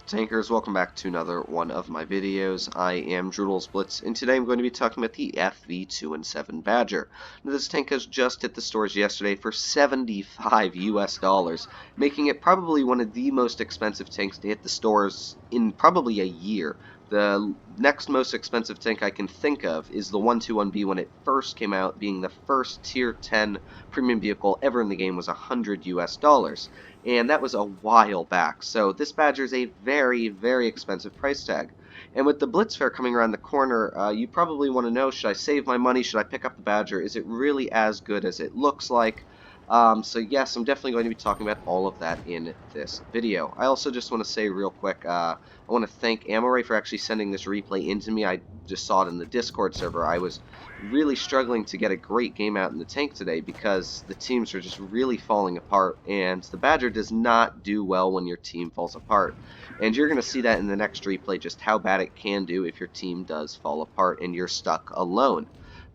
Tankers, welcome back to another one of my videos. I am Blitz, and today I'm going to be talking about the FV217 Badger. Now, this tank has just hit the stores yesterday for $75 US, making it probably one of the most expensive tanks to hit the stores in probably a year. The next most expensive tank I can think of is the 121B when it first came out, being the first tier 10 premium vehicle ever in the game was $100 US. And that was a while back, so this Badger is a very, very expensive price tag. And with the Blitz fair coming around the corner, you probably want to know, should I save my money, should I pick up the Badger, is it really as good as it looks like? So yes, I'm definitely going to be talking about all of that in this video. I also just want to say real quick, I want to thank Mowry for actually sending this replay into me. I just saw it in the Discord server. I was really struggling to get a great game out in the tank today because the teams are just really falling apart, and the Badger does not do well when your team falls apart. And you're going to see that in the next replay, just how bad it can do if your team does fall apart and you're stuck alone.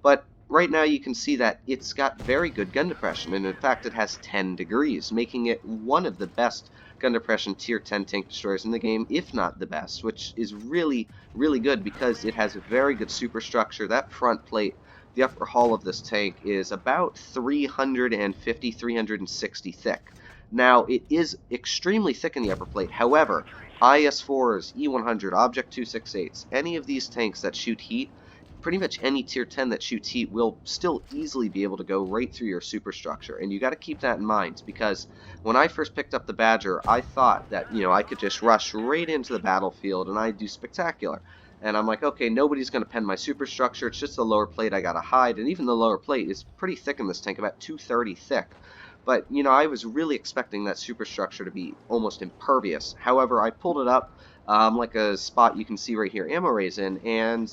But right now you can see that it's got very good gun depression, and in fact it has 10 degrees, making it one of the best gun depression tier 10 tank destroyers in the game, if not the best, which is really, really good because it has a very good superstructure. That front plate, the upper hull of this tank, is about 350, 360 thick. Now, it is extremely thick in the upper plate. However, IS-4s, E100, Object 268s, any of these tanks that shoot heat, pretty much any tier 10 that shoots heat will still easily be able to go right through your superstructure. And you got to keep that in mind, because when I first picked up the Badger, I thought that, I could just rush right into the battlefield and I'd do spectacular. And I'm like, okay, nobody's going to pen my superstructure, it's just the lower plate I got to hide. And even the lower plate is pretty thick in this tank, about 230 thick. But, I was really expecting that superstructure to be almost impervious. However, I pulled it up, like a spot you can see right here, ammo raise in, and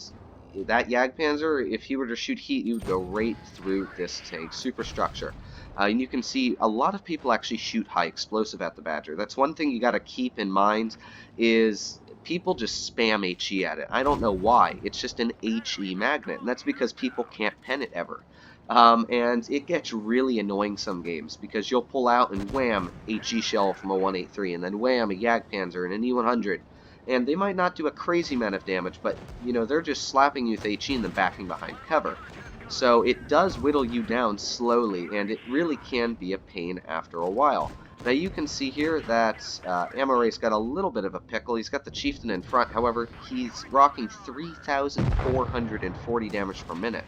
that Jagdpanzer, if he were to shoot heat, he would go right through this tank's superstructure. And you can see a lot of people actually shoot high explosive at the Badger. That's one thing you got to keep in mind, is people just spam HE at it. I don't know why. It's just an HE magnet, and that's because people can't pen it ever. And it gets really annoying some games, because you'll pull out and wham, HE shell from a 183, and then wham, a Jagdpanzer and an E100. And they might not do a crazy amount of damage, but, they're just slapping you with HE and then backing behind cover. So it does whittle you down slowly, and it really can be a pain after a while. Now you can see here that Amaray's got a little bit of a pickle. He's got the Chieftain in front, however, he's rocking 3,440 damage per minute.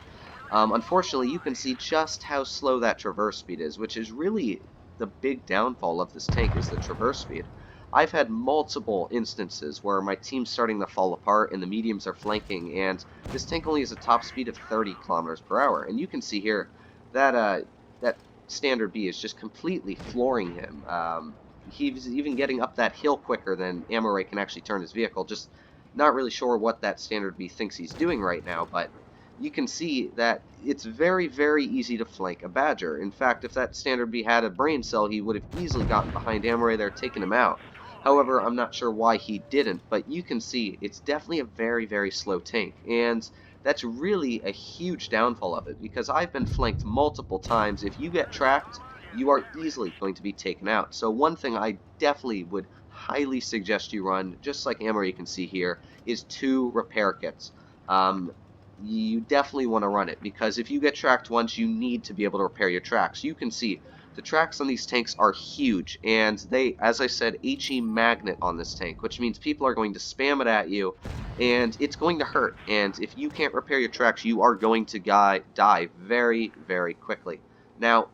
Unfortunately, you can see just how slow that traverse speed is, which is really the big downfall of this tank, is the traverse speed. I've had multiple instances where my team's starting to fall apart and the mediums are flanking, and this tank only has a top speed of 30 kilometers per hour. And you can see here that that standard B is just completely flooring him. He's even getting up that hill quicker than Amoray can actually turn his vehicle. Just not really sure what that standard B thinks he's doing right now, but you can see that it's very, very easy to flank a Badger. In fact, if that standard B had a brain cell, he would have easily gotten behind Amoray there, taken him out. However, I'm not sure why he didn't, but you can see it's definitely a very, very slow tank, and that's really a huge downfall of it, because I've been flanked multiple times. If you get tracked, you are easily going to be taken out. So one thing I definitely would highly suggest you run, just like Ammo you can see here, is 2 repair kits. You definitely want to run it, because if you get tracked once, you need to be able to repair your tracks. You can see the tracks on these tanks are huge, and they, as I said, HE magnet on this tank, which means people are going to spam it at you, and it's going to hurt. And if you can't repair your tracks, you are going to die very, very quickly. Now,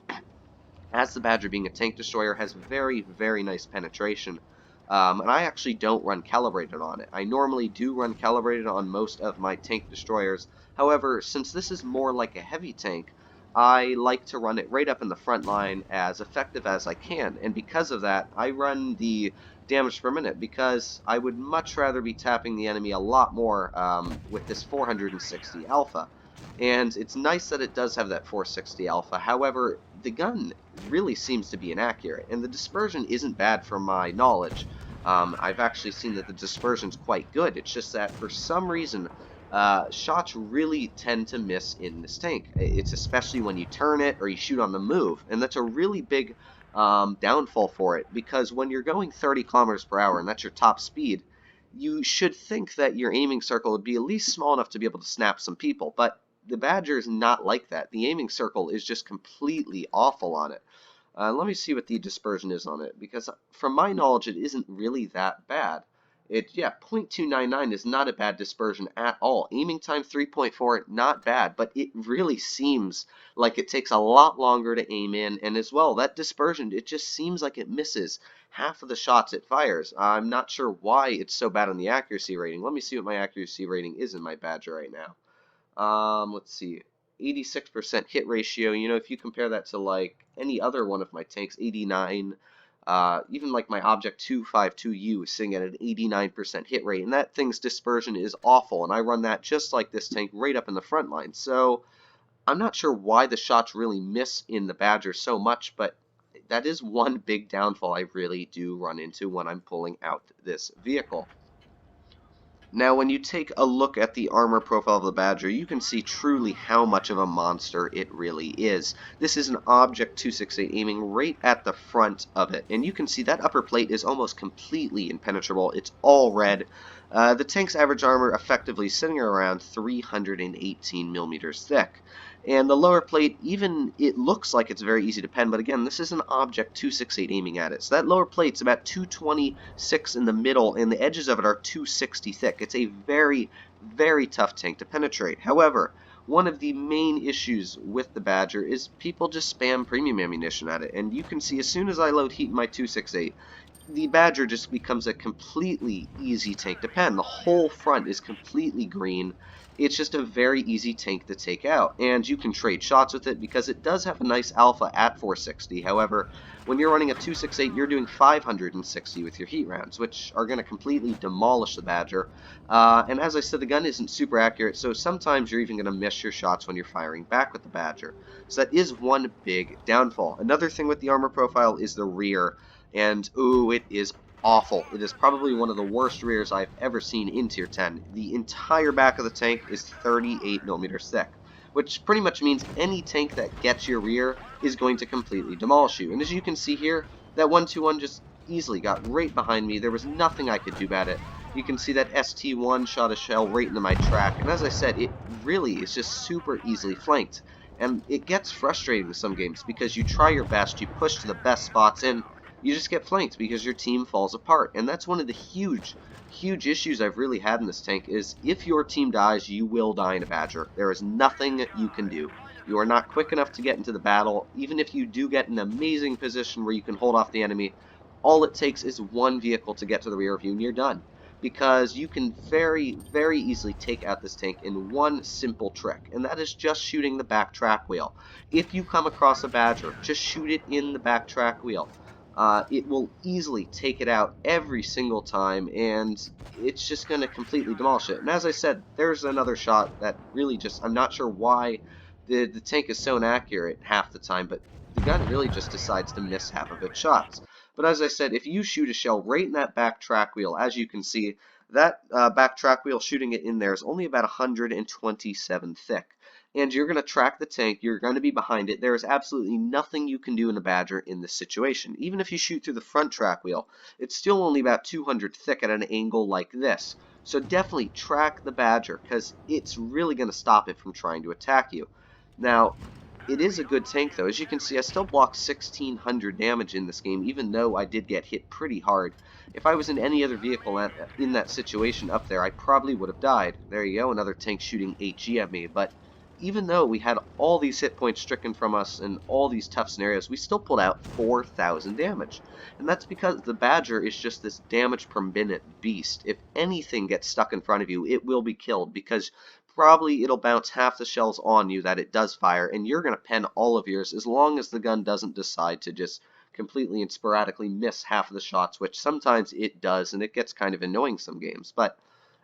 as the Badger, being a tank destroyer, has very, very nice penetration. And I actually don't run calibrated on it. I normally do run calibrated on most of my tank destroyers. However, since this is more like a heavy tank, I like to run it right up in the front line as effective as I can. And because of that, I run the damage per minute, because I would much rather be tapping the enemy a lot more with this 460 alpha. And it's nice that it does have that 460 alpha. However, the gun really seems to be inaccurate, and the dispersion isn't bad from my knowledge. I've actually seen that the dispersion's quite good. It's just that for some reason, shots really tend to miss in this tank. It's especially when you turn it or you shoot on the move, and that's a really big downfall for it, because when you're going 30 kilometers per hour and that's your top speed, you should think that your aiming circle would be at least small enough to be able to snap some people, but the Badger is not like that. The aiming circle is just completely awful on it. Let me see what the dispersion is on it, because from my knowledge, it isn't really that bad. Yeah, 0.299 is not a bad dispersion at all. Aiming time 3.4, not bad, but it really seems like it takes a lot longer to aim in, and as well, that dispersion, it just seems like it misses half of the shots it fires. I'm not sure why it's so bad on the accuracy rating. Let me see what my accuracy rating is in my Badger right now. Let's see, 86% hit ratio. You know, if you compare that to like any other one of my tanks, 89, even like my Object 252U is sitting at an 89% hit rate, and that thing's dispersion is awful, and I run that just like this tank right up in the front line. So I'm not sure why the shots really miss in the Badger so much, but that is one big downfall I really do run into when I'm pulling out this vehicle. Now, when you take a look at the armor profile of the Badger, you can see truly how much of a monster it really is. This is an Object 268 aiming right at the front of it, and you can see that upper plate is almost completely impenetrable. It's all red. The tank's average armor effectively sitting around 318 millimeters thick. And the lower plate, even it looks like it's very easy to pen, but again, this is an Object 268 aiming at it. So that lower plate's about 226 in the middle, and the edges of it are 260 thick. It's a very, very tough tank to penetrate. However, one of the main issues with the Badger is people just spam premium ammunition at it, and you can see as soon as I load heat in my 268, the Badger just becomes a completely easy tank to pen. The whole front is completely green. It's just a very easy tank to take out, and you can trade shots with it because it does have a nice alpha at 460. However, when you're running a 268, you're doing 560 with your heat rounds, which are going to completely demolish the Badger. And as I said, the gun isn't super accurate, so sometimes you're even going to miss your shots when you're firing back with the Badger. So that is one big downfall. Another thing with the armor profile is the rear, and ooh, it is awful. It is probably one of the worst rears I've ever seen in Tier 10. The entire back of the tank is 38 millimeters thick, which pretty much means any tank that gets your rear is going to completely demolish you. And as you can see here, that 121 just easily got right behind me. There was nothing I could do about it. You can see that ST1 shot a shell right into my track, and as I said, it really is just super easily flanked. And it gets frustrating in some games because you try your best, you push to the best spots, and you just get flanked because your team falls apart. And that's one of the huge issues I've really had in this tank is if your team dies, you will die in a Badger. There is nothing you can do. You are not quick enough to get into the battle. Even if you do get an amazing position where you can hold off the enemy, all it takes is one vehicle to get to the rear of you and you're done. Because you can very, very easily take out this tank in one simple trick, and that is just shooting the back track wheel. If you come across a Badger, just shoot it in the back track wheel. It will easily take it out every single time, and it's just going to completely demolish it. And as I said, there's another shot that really just, I'm not sure why the tank is so inaccurate half the time, but the gun really just decides to miss half of its shots. But as I said, if you shoot a shell right in that back track wheel, as you can see, that back track wheel shooting it in there is only about 127 thick. And you're going to track the tank, you're going to be behind it. There is absolutely nothing you can do in a Badger in this situation. Even if you shoot through the front track wheel, it's still only about 200 thick at an angle like this. So definitely track the Badger, because it's really going to stop it from trying to attack you. Now, it is a good tank though. As you can see, I still blocked 1600 damage in this game, even though I did get hit pretty hard. If I was in any other vehicle in that situation up there, I probably would have died. There you go, another tank shooting HE at me, but even though we had all these hit points stricken from us in all these tough scenarios, we still pulled out 4,000 damage. And that's because the Badger is just this damage per minute beast. If anything gets stuck in front of you, it will be killed, because probably it'll bounce half the shells on you that it does fire, and you're going to pen all of yours as long as the gun doesn't decide to just completely and sporadically miss half of the shots, which sometimes it does, and it gets kind of annoying some games. But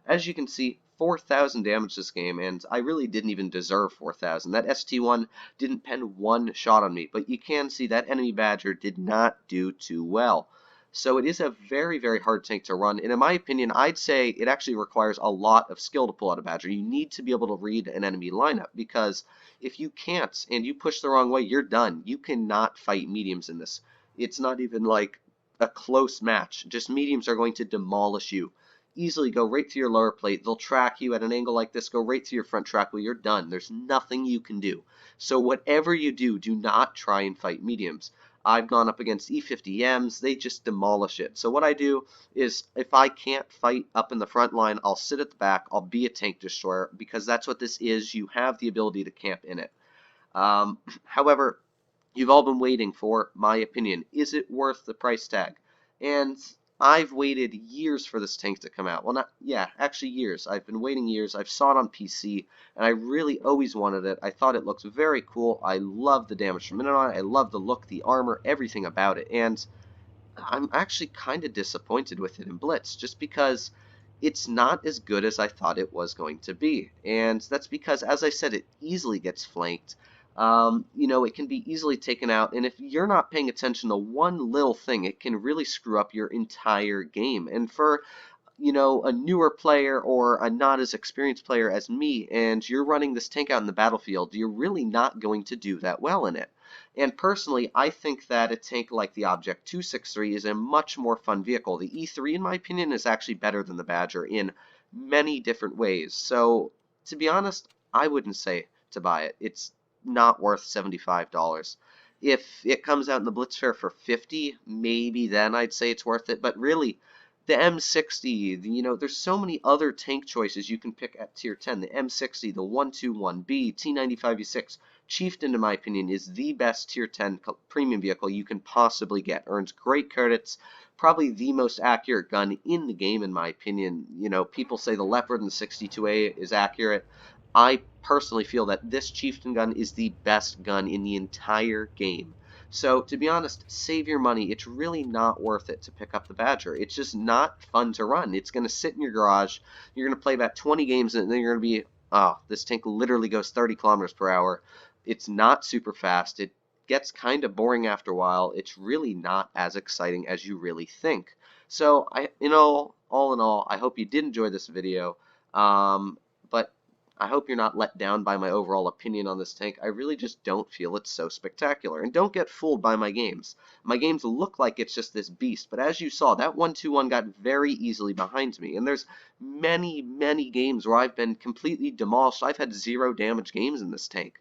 as you can see, 4,000 damage this game, and I really didn't even deserve 4,000. That ST1 didn't pen one shot on me, but you can see that enemy Badger did not do too well. So it is a very, very hard tank to run, and in my opinion, I'd say it actually requires a lot of skill to pull out a Badger. You need to be able to read an enemy lineup, because if you can't, and you push the wrong way, you're done. You cannot fight mediums in this. It's not even like a close match. Just mediums are going to demolish you. Easily go right through your lower plate. They'll track you at an angle like this, go right through your front track wheel. You're done. There's nothing you can do. So whatever you do, do not try and fight mediums. I've gone up against E50Ms. They just demolish it. So what I do is if I can't fight up in the front line, I'll sit at the back. I'll be a tank destroyer because that's what this is. You have the ability to camp in it. However, you've all been waiting for my opinion. Is it worth the price tag? And I've waited years for this tank to come out. Well, actually years. I've been waiting years. I've saw it on PC, and I really always wanted it. I thought it looks very cool. I love the damage per minute on it. I love the look, the armor, everything about it. And I'm actually kind of disappointed with it in Blitz, just because it's not as good as I thought it was going to be. And that's because, as I said, it easily gets flanked. It can be easily taken out, and if you're not paying attention to one little thing, it can really screw up your entire game. And for a newer player or a not as experienced player as me, and you're running this tank out in the battlefield, you're really not going to do that well in it. And personally, I think that a tank like the Object 263 is a much more fun vehicle. The E3, in my opinion, is actually better than the Badger in many different ways. So, to be honest, I wouldn't say to buy it. It's not worth $75. If it comes out in the Blitz fair for $50, maybe then I'd say it's worth it. But really, the M60, there's so many other tank choices you can pick at tier 10. The M60, the 121B, T95E6. Chieftain, in my opinion, is the best tier 10 premium vehicle you can possibly get. Earns great credits, probably the most accurate gun in the game, in my opinion. People say the Leopard and the 62A is accurate. I personally feel that this Chieftain gun is the best gun in the entire game. So, to be honest, save your money. It's really not worth it to pick up the Badger. It's just not fun to run. It's going to sit in your garage. You're going to play about 20 games, and then you're going to be, this tank literally goes 30 kilometers per hour. It's not super fast. It gets kind of boring after a while. It's really not as exciting as you really think. So, all in all, I hope you did enjoy this video. But I hope you're not let down by my overall opinion on this tank. I really just don't feel it's so spectacular. And don't get fooled by my games. My games look like it's just this beast, but as you saw, that 1-2-1 got very easily behind me. And there's many, many games where I've been completely demolished. I've had 0 damage games in this tank.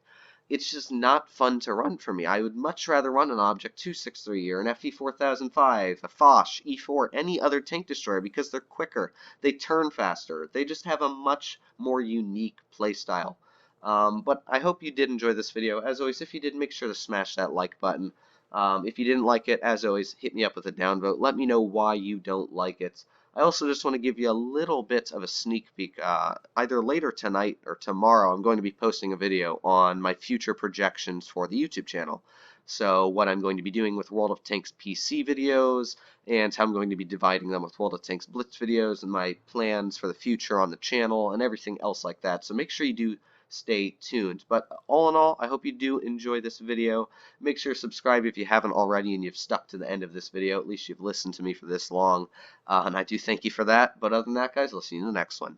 It's just not fun to run for me. I would much rather run an Object 263 or an FV217, a Foch, E4, any other tank destroyer because they're quicker, they turn faster, they just have a much more unique playstyle. But I hope you did enjoy this video. As always, if you did, make sure to smash that like button. If you didn't like it, as always, hit me up with a downvote. Let me know why you don't like it. I also just want to give you a little bit of a sneak peek. Either later tonight or tomorrow, I'm going to be posting a video on my future projections for the YouTube channel. So what I'm going to be doing with World of Tanks PC videos, and how I'm going to be dividing them with World of Tanks Blitz videos, and my plans for the future on the channel, and everything else like that. So make sure you do stay tuned. But all in all, I hope you do enjoy this video. Make sure to subscribe if you haven't already and you've stuck to the end of this video. At least you've listened to me for this long. And I do thank you for that. But other than that, guys, I'll see you in the next one.